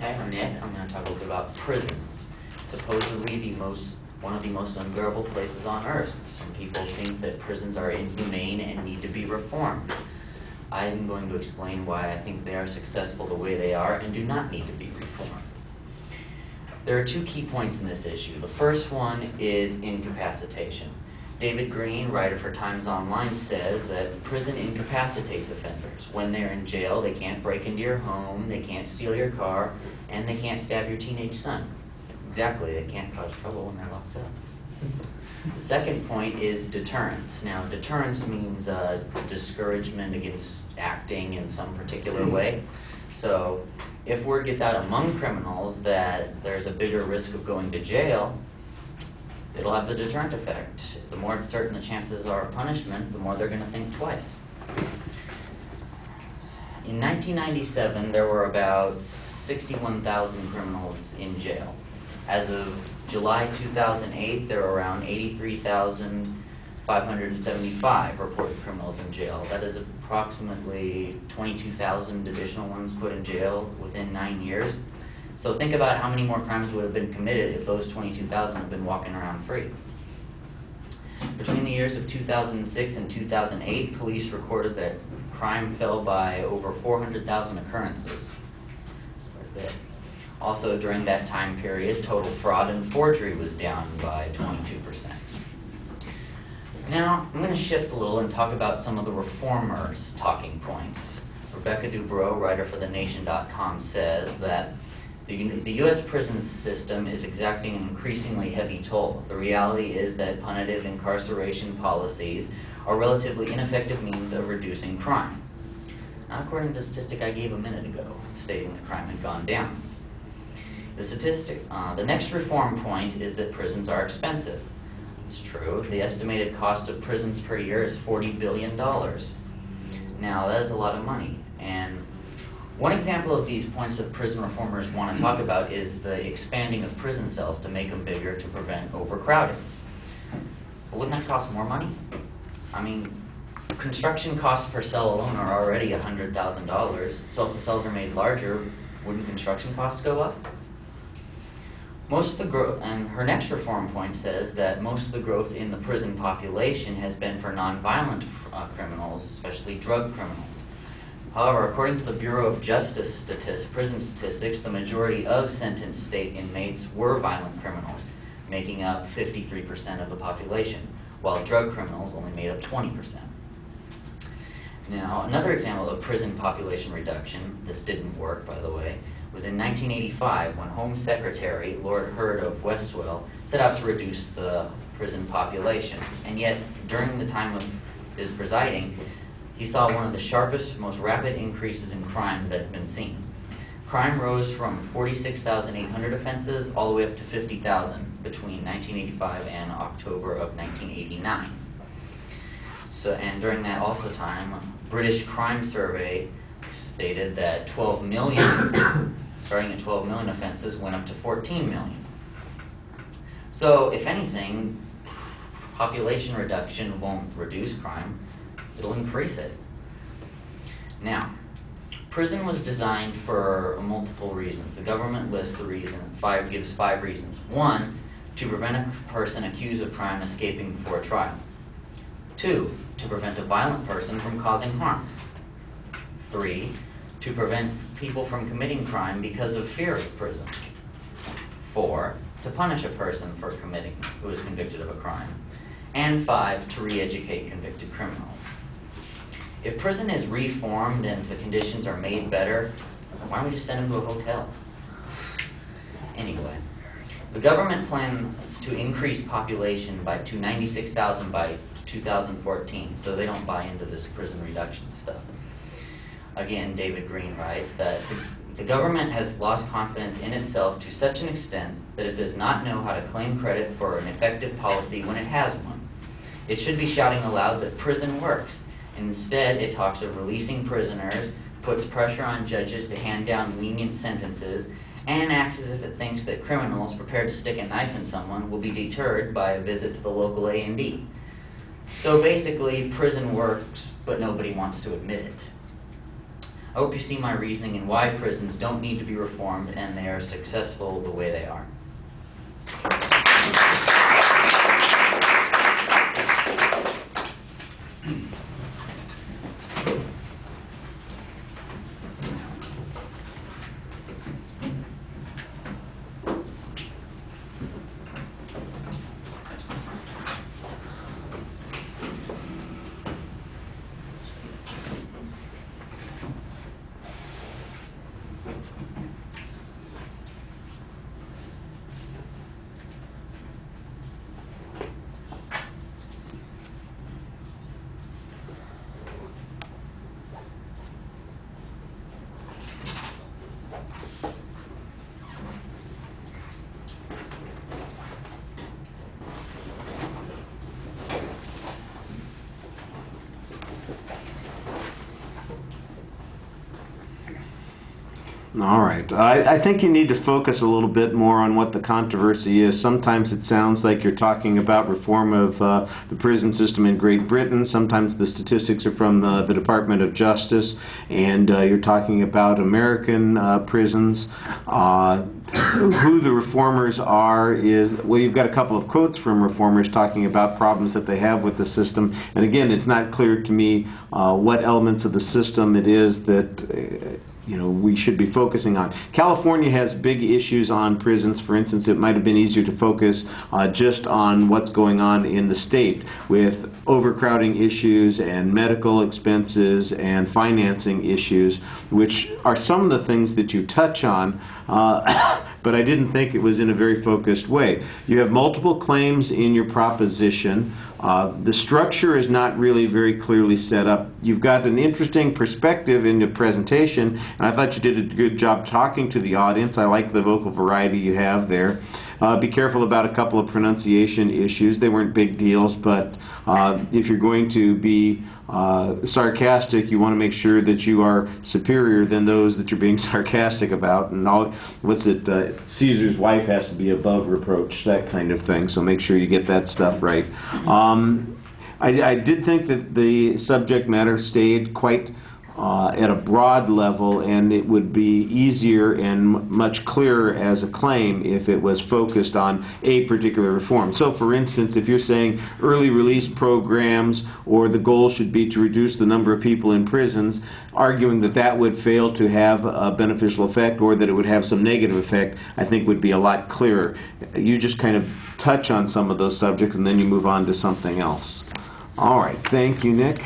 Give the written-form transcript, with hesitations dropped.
Hi, I'm Nick. I'm going to talk a little bit about prisons. Supposedly one of the most unbearable places on earth. Some people think that prisons are inhumane and need to be reformed. I'm going to explain why I think they are successful the way they are and do not need to be reformed. There are two key points in this issue. The first one is incapacitation. David Green, writer for Times Online, says that prison incapacitates offenders. When they're in jail, they can't break into your home, they can't steal your car, and they can't stab your teenage son. Exactly, they can't cause trouble when they're locked up. The second point is deterrence. Now, deterrence means discouragement against acting in some particular way. So, if word gets out among criminals that there's a bigger risk of going to jail, it'll have the deterrent effect. The more certain the chances are of punishment, the more they're going to think twice. In 1997, there were about 61,000 criminals in jail. As of July 2008, there were around 83,575 reported criminals in jail. That is approximately 22,000 additional ones put in jail within 9 years. So think about how many more crimes would have been committed if those 22,000 had been walking around free. Between the years of 2006 and 2008, police recorded that crime fell by over 400,000 occurrences. Also, during that time period, total fraud and forgery was down by 22%. Now, I'm going to shift a little and talk about some of the reformers' talking points. Rebecca Dubrow, writer for TheNation.com, says that the U.S. prison system is exacting an increasingly heavy toll. The reality is that punitive incarceration policies are relatively ineffective means of reducing crime. Not according to the statistic I gave a minute ago, stating that crime had gone down. The next reform point is that prisons are expensive. It's true. The estimated cost of prisons per year is $40 billion. Now, that is a lot of money. And one example of these points that prison reformers want to talk about is the expanding of prison cells to make them bigger to prevent overcrowding. But wouldn't that cost more money? I mean, construction costs per cell alone are already $100,000, so if the cells are made larger, wouldn't construction costs go up? And her next reform point says that most of the growth in the prison population has been for nonviolent criminals, especially drug criminals. However, according to the Bureau of Justice prison statistics, the majority of sentenced state inmates were violent criminals, making up 53% of the population, while drug criminals only made up 20%. Now, another example of prison population reduction, this didn't work, by the way, was in 1985 when Home Secretary Lord Hurd of Westwell set out to reduce the prison population. And yet, during the time of his presiding, he saw one of the sharpest, most rapid increases in crime that had been seen. Crime rose from 46,800 offenses all the way up to 50,000 between 1985 and October of 1989. And during that also time, British Crime Survey stated that 12 million, starting at 12 million offenses, went up to 14 million. So, if anything, population reduction won't reduce crime, it'll increase it. Now, prison was designed for multiple reasons. The government lists the reason, gives 5 reasons. 1, to prevent a person accused of crime escaping before trial. 2, to prevent a violent person from causing harm. 3, to prevent people from committing crime because of fear of prison. 4, to punish a person who is convicted of a crime. And 5, to re-educate convicted criminals. If prison is reformed and the conditions are made better, why don't we just send them to a hotel? Anyway, the government plans to increase population to 96,000 by 2014, so they don't buy into this prison reduction stuff. Again, David Green writes that the government has lost confidence in itself to such an extent that it does not know how to claim credit for an effective policy when it has one. It should be shouting aloud that prison works. Instead, it talks of releasing prisoners, puts pressure on judges to hand down lenient sentences, and acts as if it thinks that criminals prepared to stick a knife in someone will be deterred by a visit to the local A&D. So basically, prison works, but nobody wants to admit it. I hope you see my reasoning and why prisons don't need to be reformed and they are successful the way they are. All right. I think you need to focus a little bit more on what the controversy is. Sometimes it sounds like you're talking about reform of the prison system in Great Britain. Sometimes the statistics are from the Department of Justice, and you're talking about American prisons. Who the reformers are is, well, you've got a couple of quotes from reformers talking about problems that they have with the system. And again, it's not clear to me what elements of the system it is that we should be focusing on. California has big issues on prisons. For instance, it might have been easier to focus just on what's going on in the state with overcrowding issues and medical expenses and financing issues, which are some of the things that you touch on, but I didn't think it was in a very focused way. You have multiple claims in your proposition. The structure is not really very clearly set up. You've got an interesting perspective in the presentation, and I thought you did a good job talking to the audience. I like the vocal variety you have there. Be careful about a couple of pronunciation issues. They weren't big deals, but if you're going to be sarcastic, you want to make sure that you are superior than those that you're being sarcastic about. And Caesar's wife has to be above reproach, that kind of thing. So make sure you get that stuff right. I did think that the subject matter stayed quite at a broad level, and it would be easier and much clearer as a claim if it was focused on a particular reform. So, for instance, if you're saying early release programs or the goal should be to reduce the number of people in prisons, arguing that that would fail to have a beneficial effect or that it would have some negative effect, I think would be a lot clearer. You just kind of touch on some of those subjects and then you move on to something else. All right. Thank you, Nick.